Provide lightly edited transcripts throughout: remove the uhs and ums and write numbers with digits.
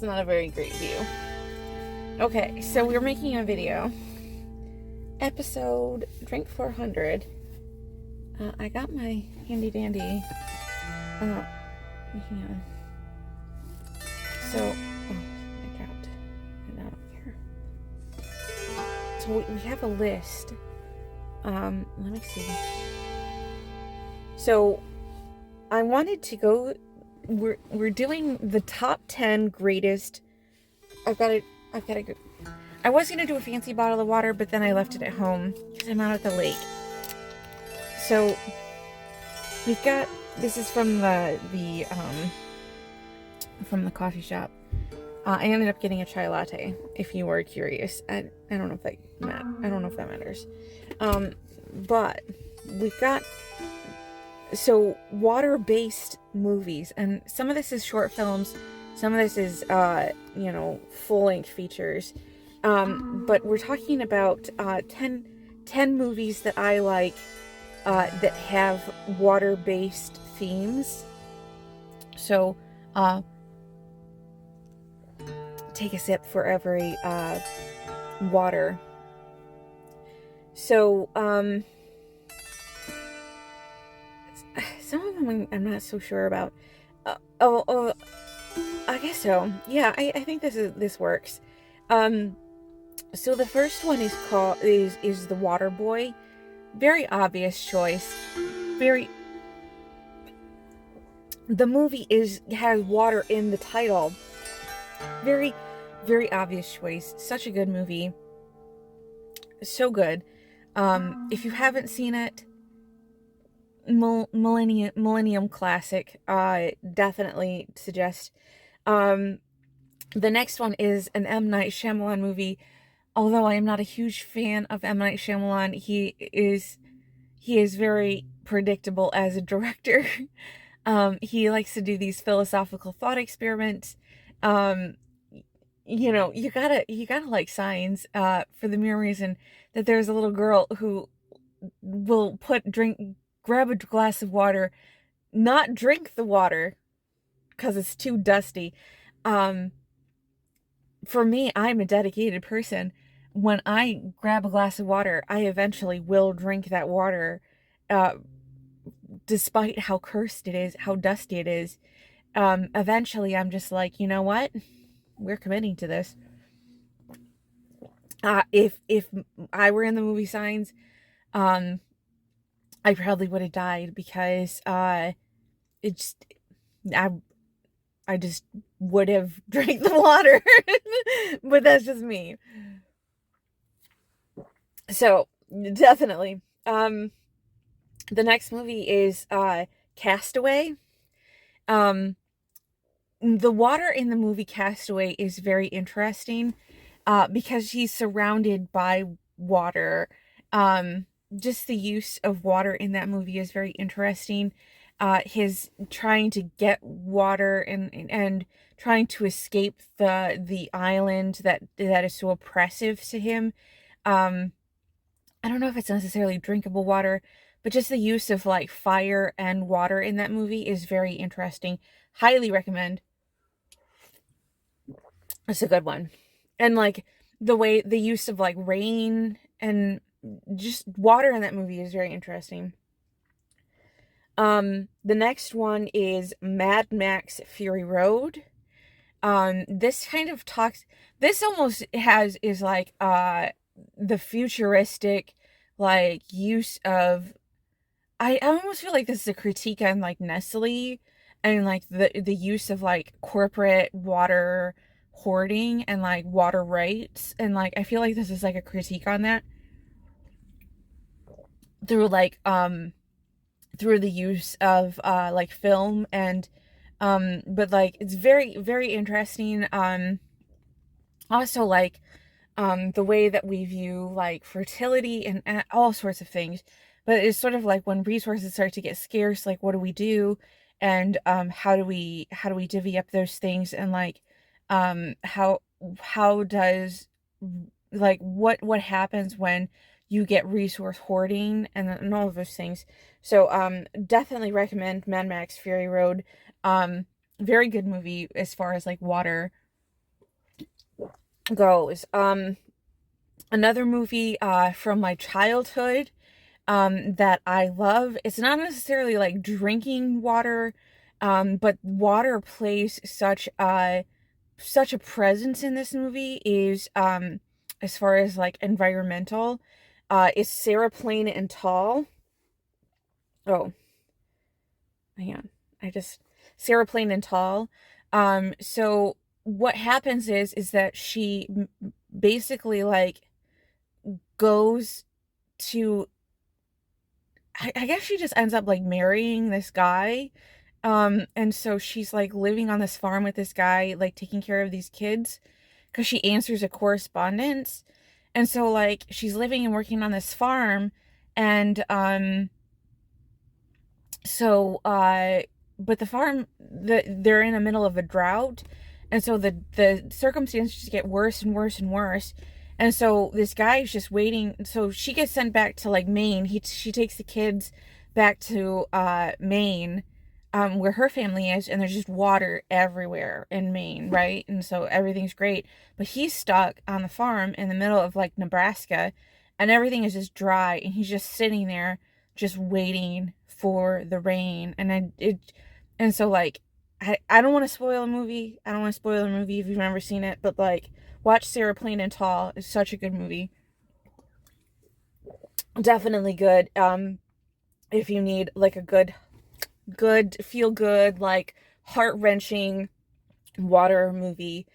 It's not a very great view. Okay, so we're making a video. Episode Drink 400. I got my handy dandy. Hang on. So, I dropped it out here. So we have a list. Let me see. So, I wanted to go. We're doing the top 10 greatest. I've got to go. I was gonna do a fancy bottle of water, but then I left it at home because I'm out at the lake. So we've got, this is from the coffee shop. I ended up getting a chai latte. If you were curious, I don't know if that matters. But we've got water-based movies, and some of this is short films, some of this is full-length features. But we're talking about 10 movies that I like that have water-based themes. So, take a sip for every water. So, some of them I'm not so sure about. I guess so. Yeah, I think this works. So the first one is The Water Boy. Very obvious choice. The movie has water in the title. Very, very obvious choice. Such a good movie. So good. If you haven't seen it, Millennium classic. Definitely suggest. The next one is an M. Night Shyamalan movie. Although I am not a huge fan of M. Night Shyamalan, he is very predictable as a director. He likes to do these philosophical thought experiments. You gotta like Signs, for the mere reason that there's a little girl who will grab a glass of water, not drink the water because it's too dusty. For me, I'm a dedicated person. When I grab a glass of water, I eventually will drink that water, despite how cursed it is, how dusty it is. Eventually I'm just like, you know what? We're committing to this. If I were in the movie Signs, I probably would have died because I just would have drank the water. But that's just me. So, definitely. The next movie is Castaway. The water in the movie Castaway is very interesting because he's surrounded by water. Just the use of water in that movie is very interesting. His trying to get water and trying to escape the island that is so oppressive to him. I don't know if it's necessarily drinkable water, but just the use of like fire and water in that movie is very interesting. Highly recommend. It's a good one. And like the use of like rain and just water in that movie is very interesting. The next one is Mad Max Fury Road. This kind of this almost is like the futuristic like use of, I almost feel like this is a critique on like Nestle and like the use of like corporate water hoarding and like water rights, and like I feel like this is like a critique on that through the use of like film and but like it's very, very interesting. Also like the way that we view like fertility and all sorts of things, but it's sort of like when resources start to get scarce, like what do we do, and how do we divvy up those things, and like how does like what happens when you get resource hoarding and all of those things. So definitely recommend Mad Max Fury Road. Very good movie as far as like water goes. Another movie from my childhood that I love. It's not necessarily like drinking water, but water plays such a presence in this movie is as far as like environmental is Sarah Plain and Tall. Oh, hang on. I just Sarah Plain and Tall. So what happens is that she basically like goes to I guess she just ends up like marrying this guy. And so she's like living on this farm with this guy, like taking care of these kids because she answers a correspondence. And so like she's living and working on this farm and so but the farm they're in the middle of a drought and so the circumstances get worse and worse and worse and so this guy is just waiting so she gets sent back to like Maine she takes the kids back to Maine where her family is and there's just water everywhere in Maine, right? And so everything's great but he's stuck on the farm in the middle of like Nebraska and everything is just dry and he's just sitting there just waiting for the rain and so like I don't want to spoil a movie. I don't want to spoil a movie if you've never seen it, but like watch Sarah Plain and Tall. It's such a good movie. Definitely good. If you need like a good feel good like heart-wrenching water movie.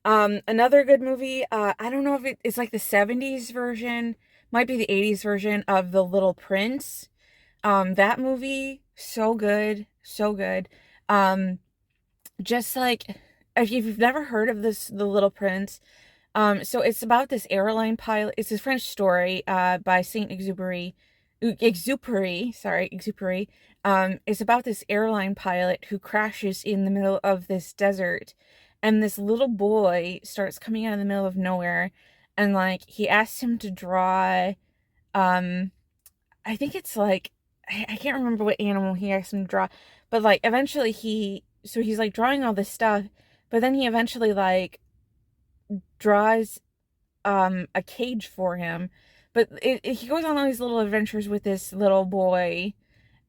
Another good movie, I don't know if it's like the 70s version, might be the 80s version of The Little Prince. That movie, so good, so good. Um, just like if you've never heard of this, The Little Prince, so it's about this airline pilot. It's a French story, by Saint Exupery. It's about this airline pilot who crashes in the middle of this desert, and this little boy starts coming out of the middle of nowhere, and like he asks him to draw, um, I think it's like I can't remember what animal he asked him to draw, but like eventually he's like drawing all this stuff, but then he eventually like draws a cage for him. But he goes on all these little adventures with this little boy.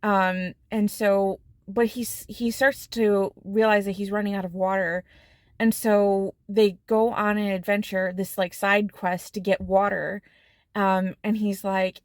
And so but he starts to realize that he's running out of water. And so they go on an adventure, this like side quest to get water. And he's like,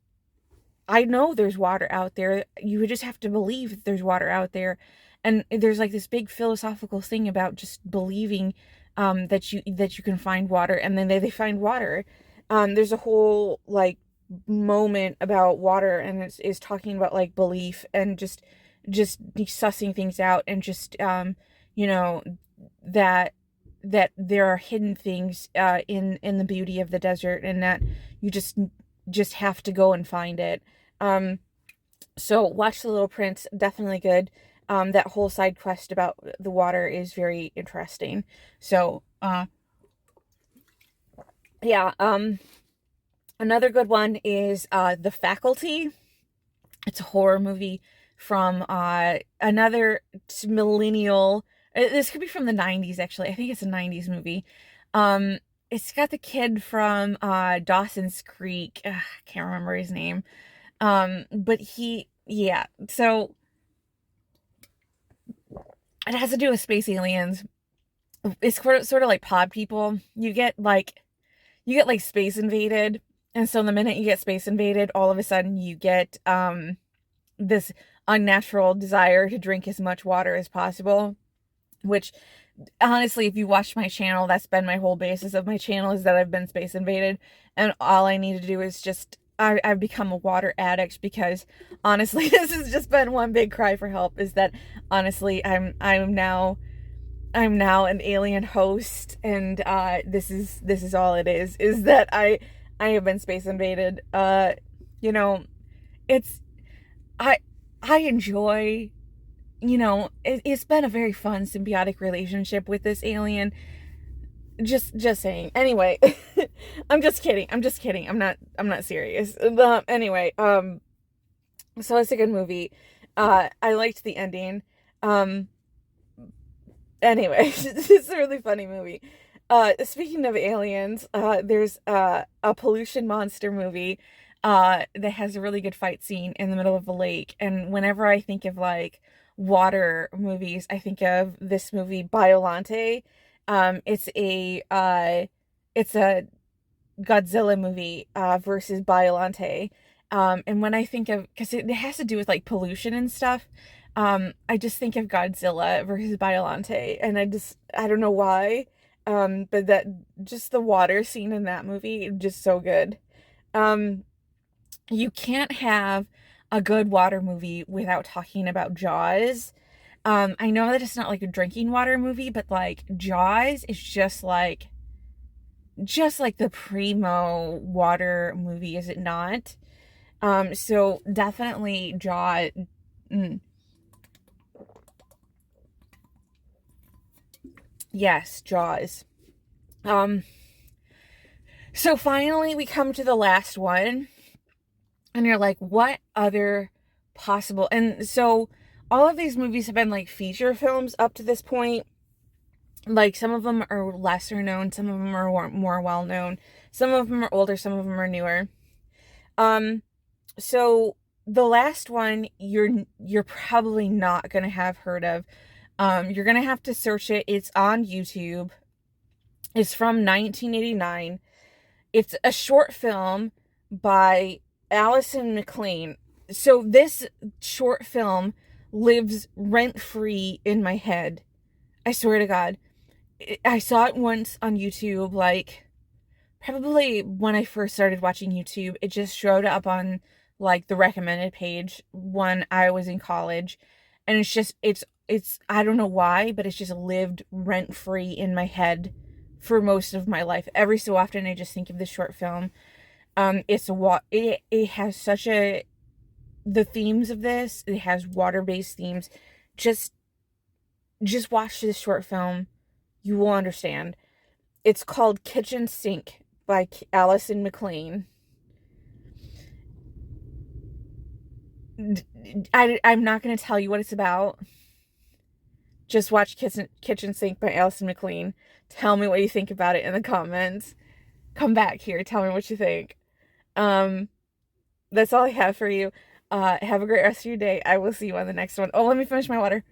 I know there's water out there. You would just have to believe that there's water out there. And there's like this big philosophical thing about just believing that you can find water and then they find water. There's a whole like moment about water and it's talking about like belief and just sussing things out and just you know that there are hidden things in the beauty of the desert and that you just have to go and find it. Um, so watch The Little Prince, definitely good. That whole side quest about the water is very interesting. So, yeah, another good one is The Faculty. It's a horror movie from another millennial. This could be from the 90s actually. I think it's a 90s movie. Um, it's got the kid from Dawson's Creek. Ugh, I can't remember his name. But yeah. So it has to do with space aliens. It's sort of like Pod People. You get like space invaded, and so the minute you get space invaded, all of a sudden you get this unnatural desire to drink as much water as possible, which honestly, if you watch my channel, that's been my whole basis of my channel is that I've been space invaded, and all I need to do is just I've become a water addict because honestly, this has just been one big cry for help. Is that honestly, I'm now an alien host, and this is all it is that I have been space invaded. You know, it's I I enjoy. It's been a very fun symbiotic relationship with this alien. Just saying. Anyway, I'm just kidding. I'm not serious. Anyway, so it's a good movie. I liked the ending. Um, anyway, it's a really funny movie. Speaking of aliens, there's a pollution monster movie that has a really good fight scene in the middle of a lake. And whenever I think of like water movies, I think of this movie Biolante. It's a Godzilla movie versus Biolante. And when I think of, because it has to do with like pollution and stuff, I just think of Godzilla versus Biolante, and I don't know why, but that just the water scene in that movie just so good. Um, you can't have a good water movie without talking about Jaws. I know that it's not like a drinking water movie, but like Jaws is just like the primo water movie, is it not? So definitely Jaws. Mm, yes, Jaws. Um, so finally we come to the last one, and you're like, what other possible? And so all of these movies have been like feature films up to this point. Like some of them are lesser known, some of them are more well known, some of them are older, some of them are newer. Um, so the last one you're probably not gonna have heard of. You're gonna have to search it. It's on YouTube. It's from 1989. It's a short film by Allison McLean. So this short film lives rent free in my head. I swear to God. I saw it once on YouTube, like probably when I first started watching YouTube. It just showed up on like the recommended page when I was in college. And it's I don't know why, but it's just lived rent free in my head for most of my life. Every so often I just think of this short film. It has such a the themes of this, it has water-based themes. Just just watch this short film. You will understand. It's called Kitchen Sink by Allison McLean. I'm not going to tell you what it's about. Just watch Kitchen Sink by Allison McLean. Tell me what you think about it in the comments. Come back here. Tell me what you think. Um, that's all I have for you. Have a great rest of your day. I will see you on the next one. Oh, let me finish my water.